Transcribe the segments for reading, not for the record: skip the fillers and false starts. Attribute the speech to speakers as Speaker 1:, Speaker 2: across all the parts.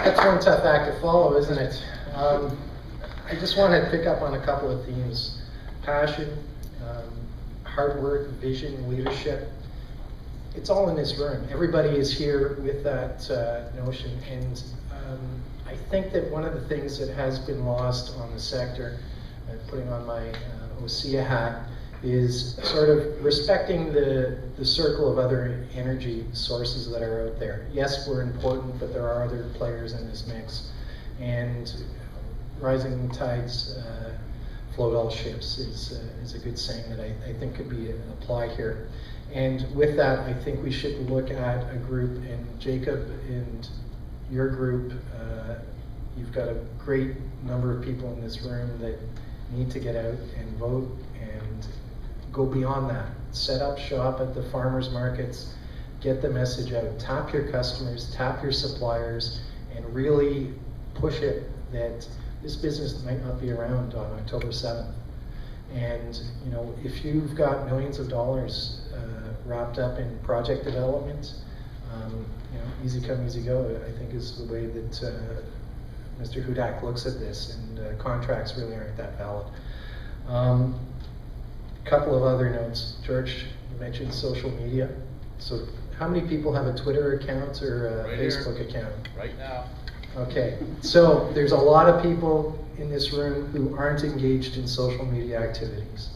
Speaker 1: That's one tough act to follow, isn't it? I just want to pick up on a couple of themes. Passion, hard work, vision, leadership. It's all in this room. Everybody is here with that notion. And I think that one of the things that has been lost on the sector, putting on my OSEA hat, is sort of respecting the circle of other energy sources that are out there. Yes, we're important, but there are other players in this mix. And rising tides float all ships is a good saying that I think could be applied here. And with that, I think we should look at a group, and Jacob and your group, you've got a great number of people in this room that need to get out and vote and go beyond that. Set up shop at the farmers markets, get the message out, tap your customers, tap your suppliers, and really push it that this business might not be around on October 7th. And you know, if you've got millions of dollars wrapped up in project development, you know, easy come, easy go, I think is the way that Mr. Hudak looks at this, and contracts really aren't that valid. Couple of other notes. George, you mentioned social media. So how many people have a Twitter account or a Facebook account?
Speaker 2: Right now.
Speaker 1: Okay, so there's a lot of people in this room who aren't engaged in social media activities.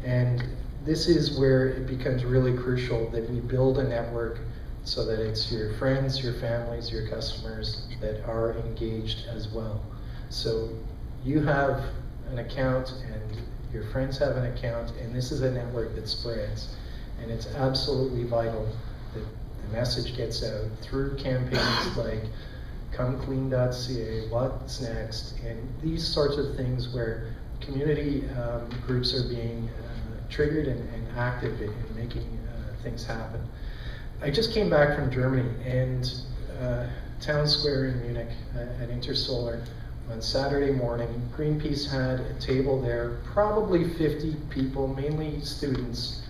Speaker 1: And this is where it becomes really crucial that we build a network so that it's your friends, your families, your customers that are engaged as well. So you have an account and your friends have an account, and this is a network that spreads. And it's absolutely vital that the message gets out through campaigns like comeclean.ca, what's next, and these sorts of things where community groups are being triggered and active in making things happen. I just came back from Germany, and Town Square in Munich at Intersolar on Saturday morning, Greenpeace had a table there, probably 50 people, mainly students,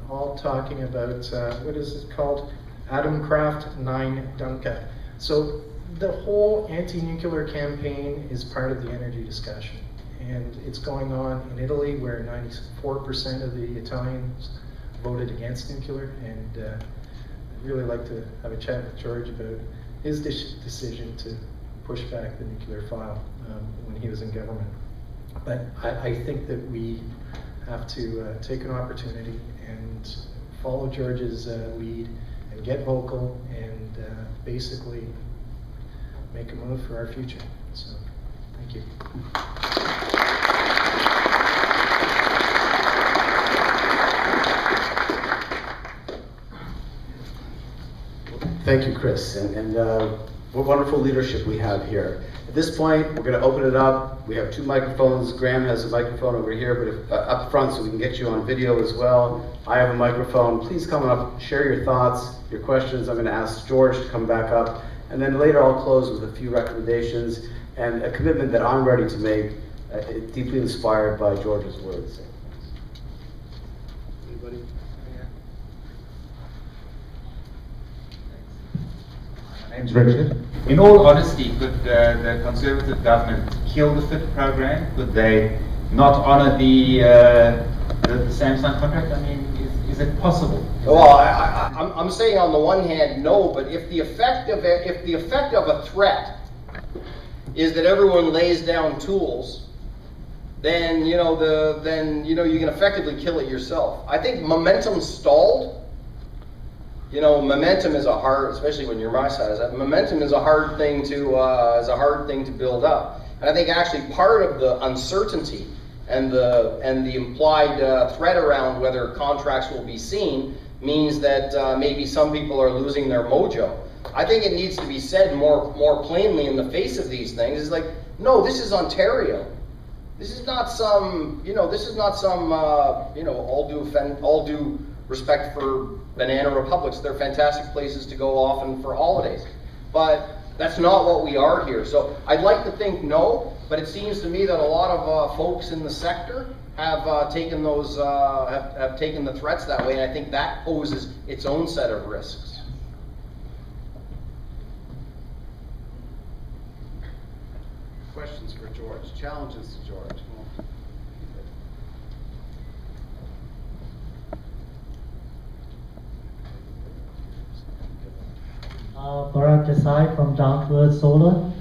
Speaker 1: all talking about, what is it called? Atomkraft 9 Danke. So the whole anti-nuclear campaign is part of the energy discussion. And it's going on in Italy, where 94% of the Italians voted against nuclear. And I'd really like to have a chat with George about his decision to push back the nuclear file when he was in government. But I think that we have to take an opportunity and follow George's lead and get vocal and basically make a move for our future. So, thank you.
Speaker 3: Thank you, Chris, and what wonderful leadership we have here. At this point, we're going to open it up. We have 2 microphones. Graham has a microphone over here, but if, up front, so we can get you on video as well. I have a microphone. Please come up, share your thoughts, your questions. I'm going to ask George to come back up, and then later I'll close with a few recommendations and a commitment that I'm ready to make, deeply inspired by George's words. Anybody?
Speaker 4: My name's Richard. In all honesty, could the Conservative government kill the FIT program? Could they not honour the Samsung contract? I mean, is it possible?
Speaker 5: Well, I'm saying on the one hand, no, but if the effect of a threat is that everyone lays down tools, then you can effectively kill it yourself. I think momentum stalled. You know, momentum is a hard, especially when you're my size. Momentum is a hard thing to build up. And I think actually part of the uncertainty and the implied threat around whether contracts will be seen means that maybe some people are losing their mojo. I think it needs to be said more plainly in the face of these things. It's like, no, this is Ontario. This is not some, all due respect for banana republics. They're fantastic places to go often for holidays. But that's not what we are here. So I'd like to think no, but it seems to me that a lot of folks in the sector have taken those, have taken the threats that way, and I think that poses its own set of risks.
Speaker 3: George. Challenges to George.
Speaker 2: Bharat Desai from Down to Earth Solar.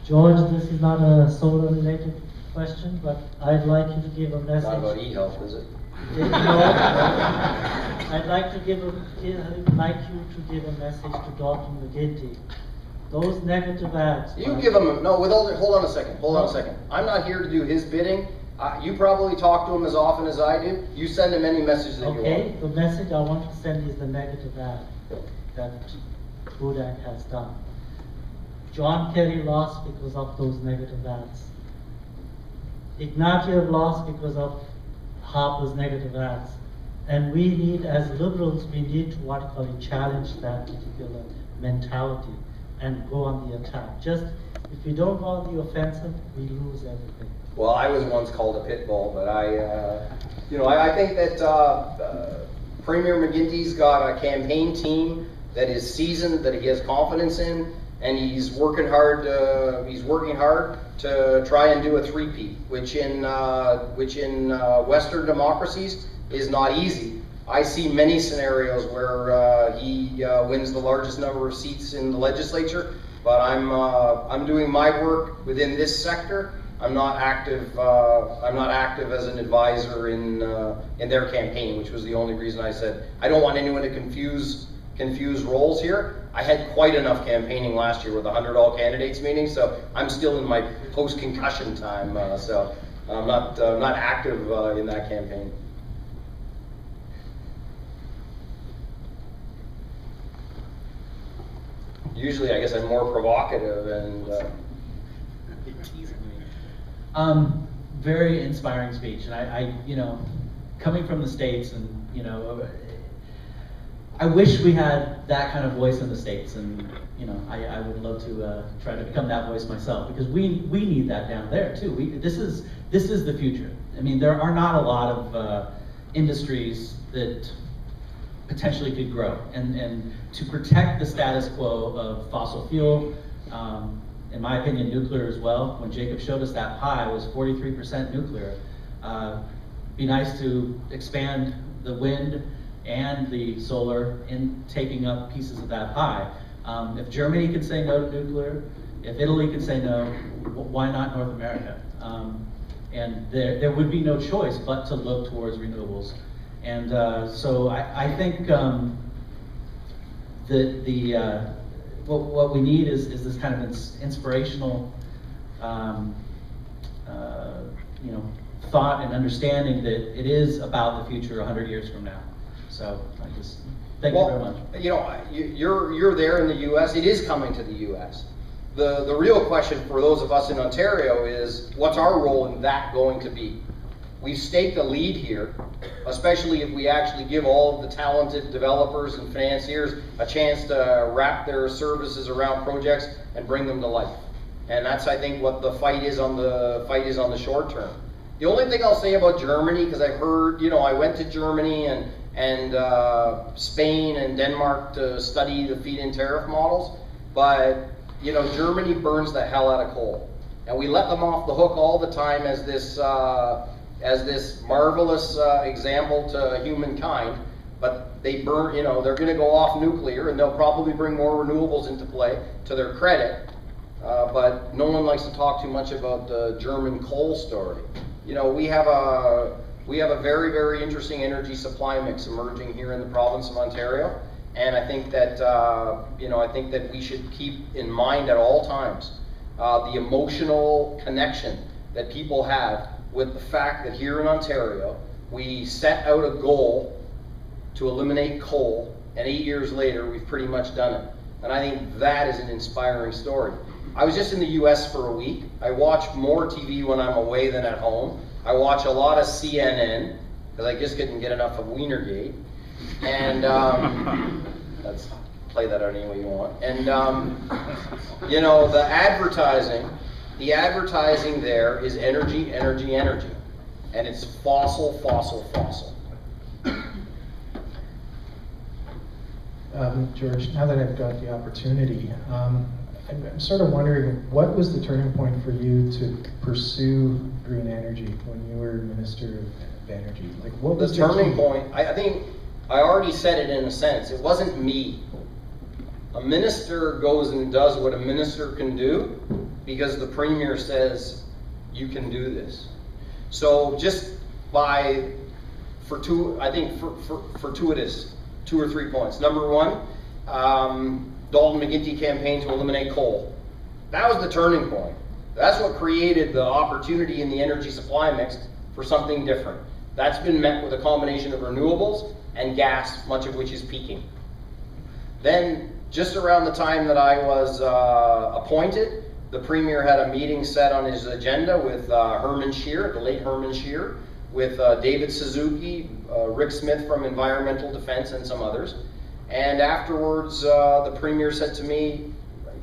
Speaker 2: George, this is not a solar related question, but I'd like you to give a message.
Speaker 5: Not about e-health, is it?
Speaker 2: No, I'd like you to give a message to Dr. McGinty. Those negative ads.
Speaker 5: You give him, no, hold on a second. I'm not here to do his bidding. You probably talk to him as often as I do. You send him any message that you want.
Speaker 2: Okay, the message I want to send is the negative ad that Budak has done. John Kerry lost because of those negative ads. Ignatieff lost because of Harper's negative ads. And we need, as liberals, we need to what you call it, challenge that particular mentality and go on the attack. Just, if we don't go on the offensive, we lose everything.
Speaker 5: Well, I was once called a pit bull, but I think that Premier McGinty's got a campaign team that is seasoned, that he has confidence in, and he's working hard. He's working hard to try and do a three-peat, which in Western democracies is not easy. I see many scenarios where he wins the largest number of seats in the legislature, but I'm doing my work within this sector. I'm not active. I'm not active as an advisor in their campaign, which was the only reason I said I don't want anyone to confuse roles here. I had quite enough campaigning last year with 100 all candidates meetings, so I'm still in my post-concussion time. So I'm not active in that campaign. Usually, I guess I'm more provocative and.
Speaker 6: Very inspiring speech, and I, coming from the States, and I wish we had that kind of voice in the States, and I would love to try to become that voice myself, because we need that down there too. This is the future. I mean, there are not a lot of industries that potentially could grow, and to protect the status quo of fossil fuel. In my opinion, nuclear as well. When Jacob showed us that pie, it was 43% nuclear. Be nice to expand the wind and the solar in taking up pieces of that pie. If Germany can say no to nuclear, if Italy can say no, why not North America? And there would be no choice but to look towards renewables. And so I think what we need is this kind of inspirational, thought and understanding that it is about the future 100 years from now. So I just thank you very much.
Speaker 5: You're there in the U.S. It is coming to the U.S. The real question for those of us in Ontario is, what's our role in that going to be? We've staked a lead here, especially if we actually give all of the talented developers and financiers a chance to wrap their services around projects and bring them to life. And that's, I think, what the fight is on the short term. The only thing I'll say about Germany, because I've heard, I went to Germany and Spain and Denmark to study the feed-in tariff models, but Germany burns the hell out of coal, and we let them off the hook all the time as this marvelous example to humankind, but they burn, they're going to go off nuclear, and they'll probably bring more renewables into play, to their credit, but no one likes to talk too much about the German coal story. We have a very, very interesting energy supply mix emerging here in the province of Ontario, and I think that we should keep in mind at all times the emotional connection that people have with the fact that here in Ontario, we set out a goal to eliminate coal, and 8 years later, we've pretty much done it. And I think that is an inspiring story. I was just in the US for a week. I watch more TV when I'm away than at home. I watch a lot of CNN, because I just couldn't get enough of Wienergate. And let's play that out any way you want. And the advertising there is energy, energy, energy. And it's fossil, fossil, fossil.
Speaker 1: George, now that I've got the opportunity, I'm sort of wondering, what was the turning point for you to pursue green energy when you were Minister of Energy? Like, what was
Speaker 5: The turning point, I think I already said it in a sense. It wasn't me. A minister goes and does what a minister can do because the Premier says, you can do this. So just by, fortuitous, 2 or 3 points. Number one, Dalton McGuinty campaign to eliminate coal. That was the turning point. That's what created the opportunity in the energy supply mix for something different. That's been met with a combination of renewables and gas, much of which is peaking. Then, just around the time that I was appointed, the Premier had a meeting set on his agenda with Herman Scheer, the late Herman Scheer, with David Suzuki, Rick Smith from Environmental Defense, and some others. And afterwards, the Premier said to me,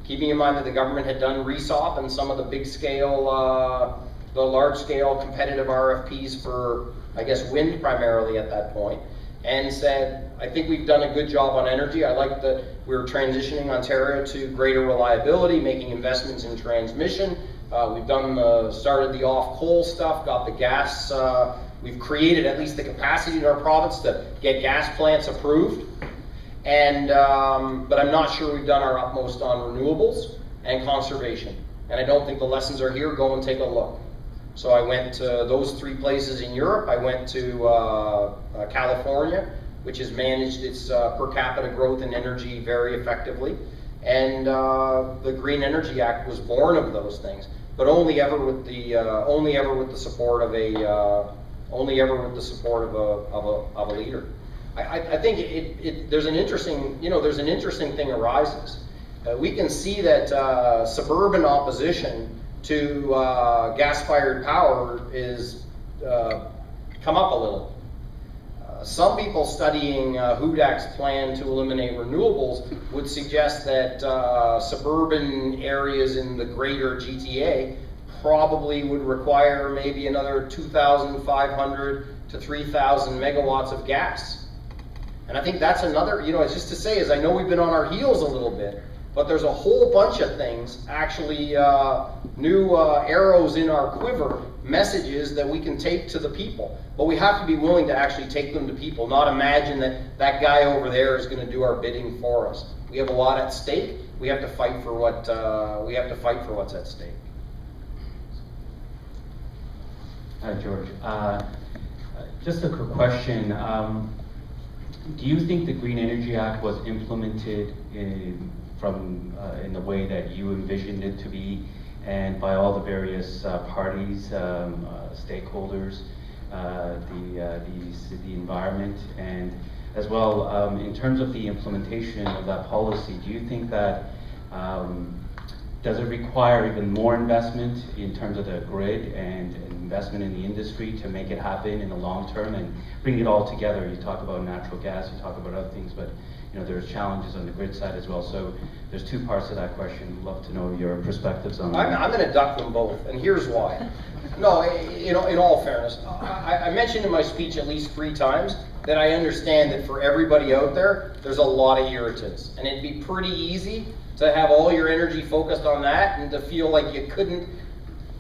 Speaker 5: keeping in mind that the government had done RESOP and some of the big scale, the large scale competitive RFPs for, I guess, wind primarily at that point, and said, I think we've done a good job on energy. I like that we're transitioning Ontario to greater reliability, making investments in transmission. We've done started the off coal stuff, got the gas, we've created at least the capacity in our province to get gas plants approved. And, but I'm not sure we've done our utmost on renewables and conservation. And I don't think the lessons are here. Go and take a look. So I went to those 3 places in Europe. I went to California, which has managed its per capita growth in energy very effectively. And the Green Energy Act was born of those things, but only ever with the support of a leader. I think there's an interesting, there's an interesting thing arises. We can see that suburban opposition to gas-fired power is come up a little. Some people studying Hudak's plan to eliminate renewables would suggest that suburban areas in the greater GTA probably would require maybe another 2,500 to 3,000 megawatts of gas. And I think that's another, it's just to say is I know we've been on our heels a little bit, but there's a whole bunch of things, actually new arrows in our quiver, messages that we can take to the people. But we have to be willing to actually take them to people, not imagine that that guy over there is going to do our bidding for us. We have a lot at stake. We have to fight for what's at stake.
Speaker 7: Hi, George. Just a quick question. Do you think the Green Energy Act was implemented in the way that you envisioned it to be, and by all the various parties, stakeholders, the environment, and as well in terms of the implementation of that policy? Do you think that does it require even more investment in terms of the grid and investment in the industry to make it happen in the long term and bring it all together? You talk about natural gas, you talk about other things, but there's challenges on the grid side as well. So there's 2 parts to that question. I'd love to know your perspectives on that.
Speaker 5: I'm going to duck them both, and here's why. No, in all fairness, I mentioned in my speech at least 3 times that I understand that for everybody out there, there's a lot of irritants, and it'd be pretty easy to have all your energy focused on that and to feel like you couldn't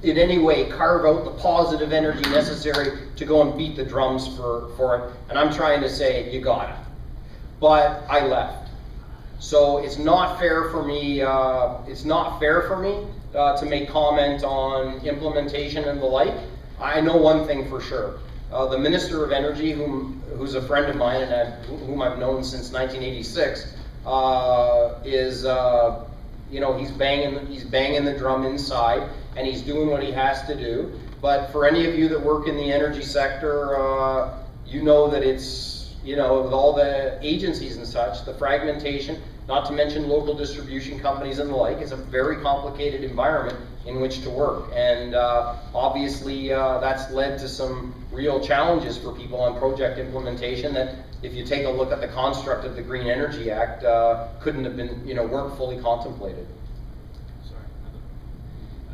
Speaker 5: in any way carve out the positive energy necessary to go and beat the drums for it. And I'm trying to say, you got it. But I left. So it's not fair for me, to make comment on implementation and the like. I know one thing for sure. The Minister of Energy, who's a friend of mine and whom I've known since 1986, he's banging the drum inside, and he's doing what he has to do. But for any of you that work in the energy sector, you know that it's, with all the agencies and such, the fragmentation, not to mention local distribution companies and the like, is a very complicated environment in which to work. And obviously that's led to some real challenges for people on project implementation that, if you take a look at the construct of the Green Energy Act, couldn't have been, weren't fully contemplated.